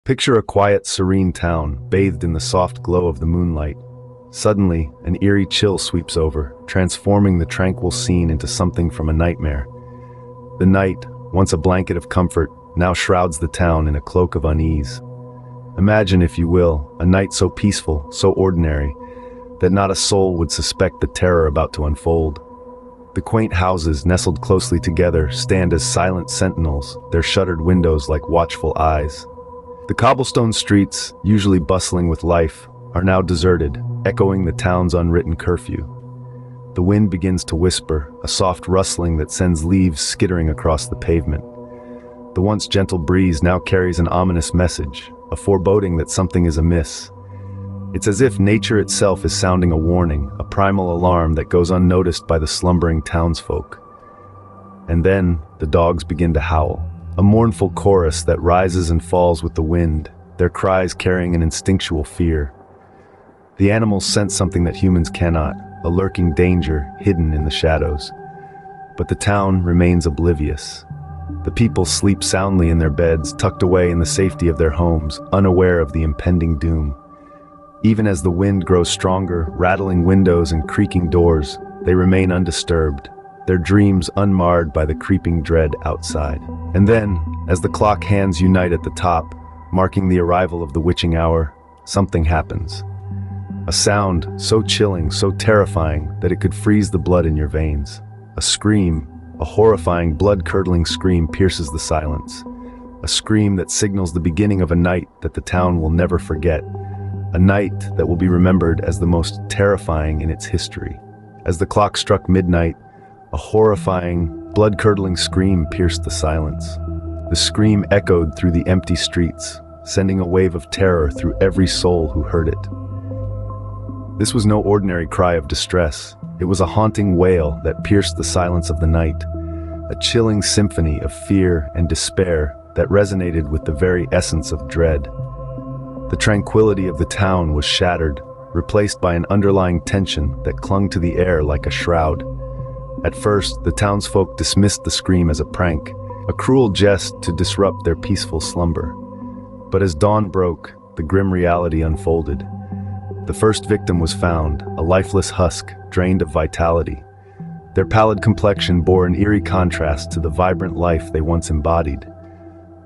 Picture a quiet, serene town, bathed in the soft glow of the moonlight. Suddenly, an eerie chill sweeps over, transforming the tranquil scene into something from a nightmare. The night, once a blanket of comfort, now shrouds the town in a cloak of unease. Imagine, if you will, a night so peaceful, so ordinary, that not a soul would suspect the terror about to unfold. The quaint houses, nestled closely together, stand as silent sentinels, their shuttered windows like watchful eyes. The cobblestone streets, usually bustling with life, are now deserted, echoing the town's unwritten curfew. The wind begins to whisper, a soft rustling that sends leaves skittering across the pavement. The once gentle breeze now carries an ominous message, a foreboding that something is amiss. It's as if nature itself is sounding a warning, a primal alarm that goes unnoticed by the slumbering townsfolk. And then, the dogs begin to howl, a mournful chorus that rises and falls with the wind, their cries carrying an instinctual fear. The animals sense something that humans cannot, a lurking danger hidden in the shadows. But the town remains oblivious. The people sleep soundly in their beds, tucked away in the safety of their homes, unaware of the impending doom. Even as the wind grows stronger, rattling windows and creaking doors, they remain undisturbed, their dreams unmarred by the creeping dread outside. And then, as the clock hands unite at the top, marking the arrival of the witching hour, something happens. A sound so chilling, so terrifying, that it could freeze the blood in your veins. A scream, a horrifying, blood-curdling scream pierces the silence. A scream that signals the beginning of a night that the town will never forget. A night that will be remembered as the most terrifying in its history. As the clock struck midnight, a horrifying, blood-curdling scream pierced the silence. The scream echoed through the empty streets, sending a wave of terror through every soul who heard it. This was no ordinary cry of distress. It was a haunting wail that pierced the silence of the night, a chilling symphony of fear and despair that resonated with the very essence of dread. The tranquility of the town was shattered, replaced by an underlying tension that clung to the air like a shroud. At first, the townsfolk dismissed the scream as a prank, a cruel jest to disrupt their peaceful slumber. But as dawn broke, the grim reality unfolded. The first victim was found, a lifeless husk, drained of vitality. Their pallid complexion bore an eerie contrast to the vibrant life they once embodied.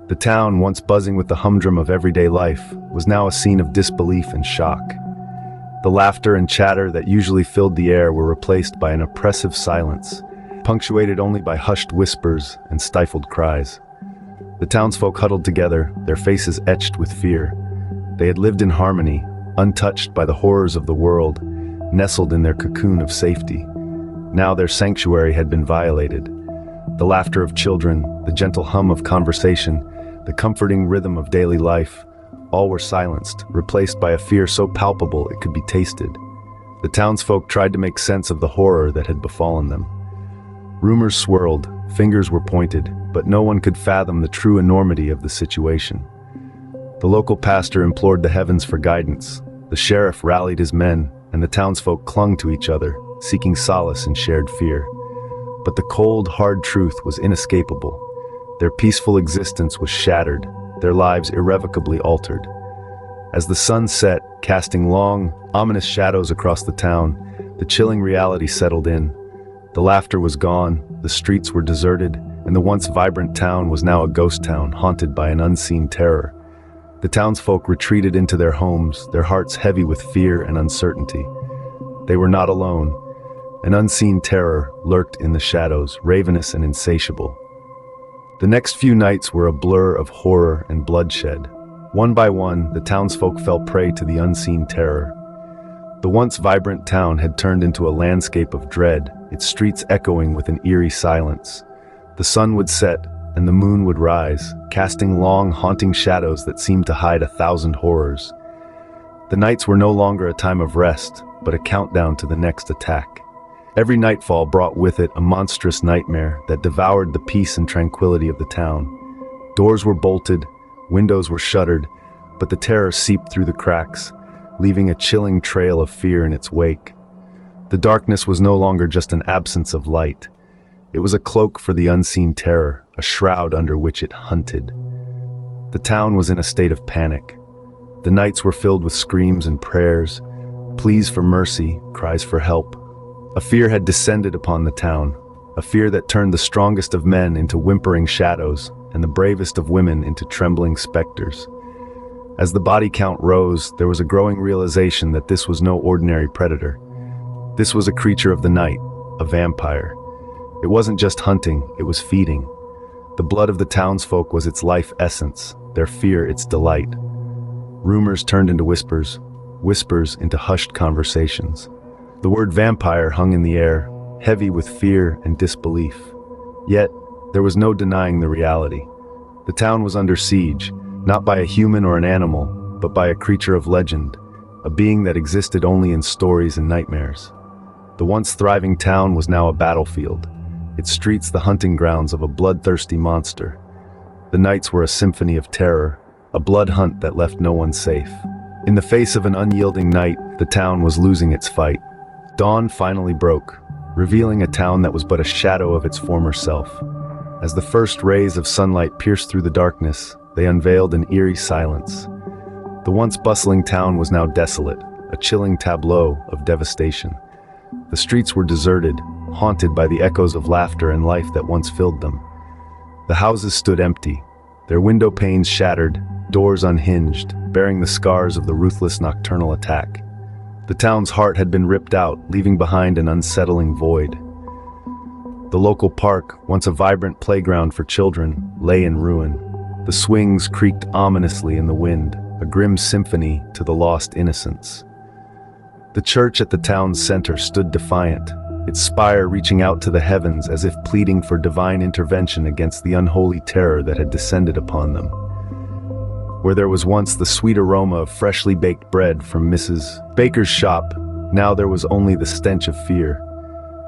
The town, once buzzing with the humdrum of everyday life, was now a scene of disbelief and shock. The laughter and chatter that usually filled the air were replaced by an oppressive silence, punctuated only by hushed whispers and stifled cries. The townsfolk huddled together, their faces etched with fear. They had lived in harmony, untouched by the horrors of the world, nestled in their cocoon of safety. Now their sanctuary had been violated. The laughter of children, the gentle hum of conversation, the comforting rhythm of daily life, all were silenced, replaced by a fear so palpable it could be tasted. The townsfolk tried to make sense of the horror that had befallen them. Rumors swirled, fingers were pointed, but no one could fathom the true enormity of the situation. The local pastor implored the heavens for guidance, the sheriff rallied his men, and the townsfolk clung to each other, seeking solace in shared fear. But the cold, hard truth was inescapable. Their peaceful existence was shattered, their lives irrevocably altered. As the sun set, casting long, ominous shadows across the town, the chilling reality settled in. The laughter was gone, the streets were deserted, and the once vibrant town was now a ghost town, haunted by an unseen terror. The townsfolk retreated into their homes, their hearts heavy with fear and uncertainty. They were not alone. An unseen terror lurked in the shadows, ravenous and insatiable. The next few nights were a blur of horror and bloodshed. One by one, the townsfolk fell prey to the unseen terror. The once vibrant town had turned into a landscape of dread, its streets echoing with an eerie silence. The sun would set, and the moon would rise, casting long, haunting shadows that seemed to hide 1,000 horrors. The nights were no longer a time of rest, but a countdown to the next attack. Every nightfall brought with it a monstrous nightmare that devoured the peace and tranquility of the town. Doors were bolted, windows were shuttered, but the terror seeped through the cracks, leaving a chilling trail of fear in its wake. The darkness was no longer just an absence of light. It was a cloak for the unseen terror, a shroud under which it hunted. The town was in a state of panic. The nights were filled with screams and prayers, pleas for mercy, cries for help. A fear had descended upon the town, a fear that turned the strongest of men into whimpering shadows and the bravest of women into trembling specters. As the body count rose, there was a growing realization that this was no ordinary predator. This was a creature of the night, a vampire. It wasn't just hunting, it was feeding. The blood of the townsfolk was its life essence, their fear its delight. Rumors turned into whispers, whispers into hushed conversations. The word vampire hung in the air, heavy with fear and disbelief. Yet, there was no denying the reality. The town was under siege, not by a human or an animal, but by a creature of legend, a being that existed only in stories and nightmares. The once thriving town was now a battlefield, its streets the hunting grounds of a bloodthirsty monster. The nights were a symphony of terror, a blood hunt that left no one safe. In the face of an unyielding night, the town was losing its fight. Dawn finally broke, revealing a town that was but a shadow of its former self. As the first rays of sunlight pierced through the darkness, they unveiled an eerie silence. The once bustling town was now desolate, a chilling tableau of devastation. The streets were deserted, haunted by the echoes of laughter and life that once filled them. The houses stood empty, their window panes shattered, doors unhinged, bearing the scars of the ruthless nocturnal attack. The town's heart had been ripped out, leaving behind an unsettling void. The local park, once a vibrant playground for children, lay in ruin. The swings creaked ominously in the wind, a grim symphony to the lost innocence. The church at the town's center stood defiant, its spire reaching out to the heavens as if pleading for divine intervention against the unholy terror that had descended upon them. Where there was once the sweet aroma of freshly baked bread from Mrs. Baker's shop, now there was only the stench of fear.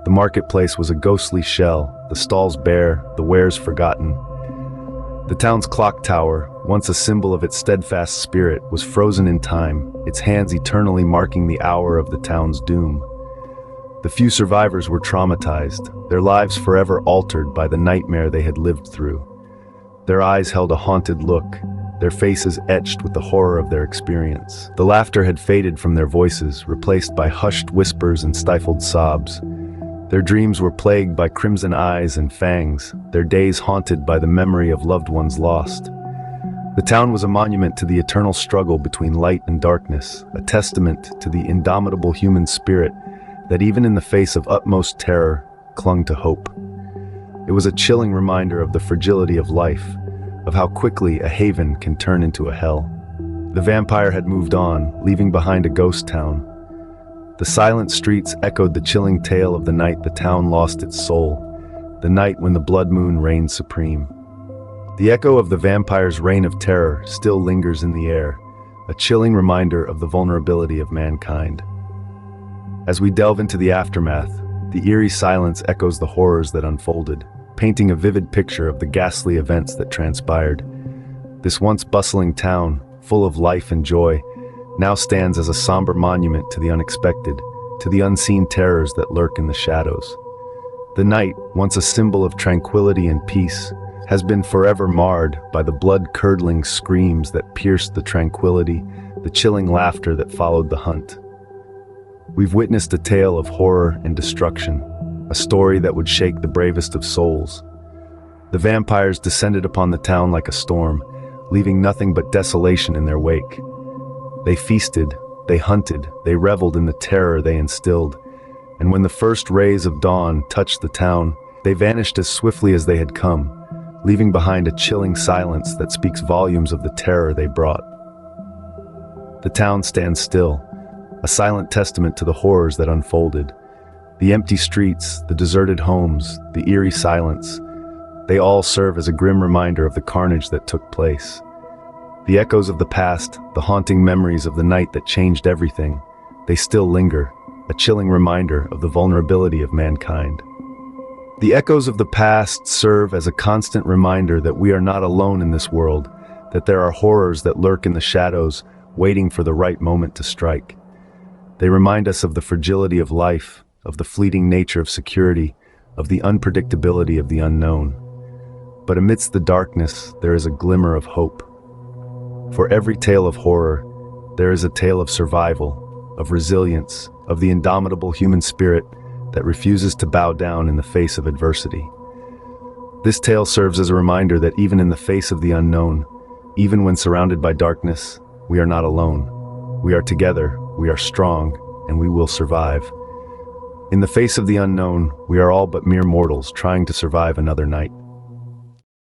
The marketplace was a ghostly shell, the stalls bare, the wares forgotten. The town's clock tower, once a symbol of its steadfast spirit, was frozen in time, its hands eternally marking the hour of the town's doom. The few survivors were traumatized, their lives forever altered by the nightmare they had lived through. Their eyes held a haunted look, their faces etched with the horror of their experience. The laughter had faded from their voices, replaced by hushed whispers and stifled sobs. Their dreams were plagued by crimson eyes and fangs, their days haunted by the memory of loved ones lost. The town was a monument to the eternal struggle between light and darkness, a testament to the indomitable human spirit that even in the face of utmost terror, clung to hope. It was a chilling reminder of the fragility of life, of how quickly a haven can turn into a hell. The vampire had moved on, leaving behind a ghost town. The silent streets echoed the chilling tale of the night the town lost its soul, the night when the blood moon reigned supreme. The echo of the vampire's reign of terror still lingers in the air, a chilling reminder of the vulnerability of mankind. As we delve into the aftermath, the eerie silence echoes the horrors that unfolded, painting a vivid picture of the ghastly events that transpired. This once bustling town, full of life and joy, now stands as a somber monument to the unexpected, to the unseen terrors that lurk in the shadows. The night, once a symbol of tranquility and peace, has been forever marred by the blood-curdling screams that pierced the tranquility, the chilling laughter that followed the hunt. We've witnessed a tale of horror and destruction, a story that would shake the bravest of souls. The vampires descended upon the town like a storm, leaving nothing but desolation in their wake. They feasted, they hunted, they reveled in the terror they instilled, and when the first rays of dawn touched the town, they vanished as swiftly as they had come, leaving behind a chilling silence that speaks volumes of the terror they brought. The town stands still, a silent testament to the horrors that unfolded. The empty streets, the deserted homes, the eerie silence, they all serve as a grim reminder of the carnage that took place. The echoes of the past, the haunting memories of the night that changed everything, they still linger, a chilling reminder of the vulnerability of mankind. The echoes of the past serve as a constant reminder that we are not alone in this world, that there are horrors that lurk in the shadows, waiting for the right moment to strike. They remind us of the fragility of life, of the fleeting nature of security, of the unpredictability of the unknown. But amidst the darkness, there is a glimmer of hope. For every tale of horror, there is a tale of survival, of resilience, of the indomitable human spirit that refuses to bow down in the face of adversity. This tale serves as a reminder that even in the face of the unknown, even when surrounded by darkness, we are not alone. We are together, we are strong, and we will survive. In the face of the unknown, we are all but mere mortals trying to survive another night.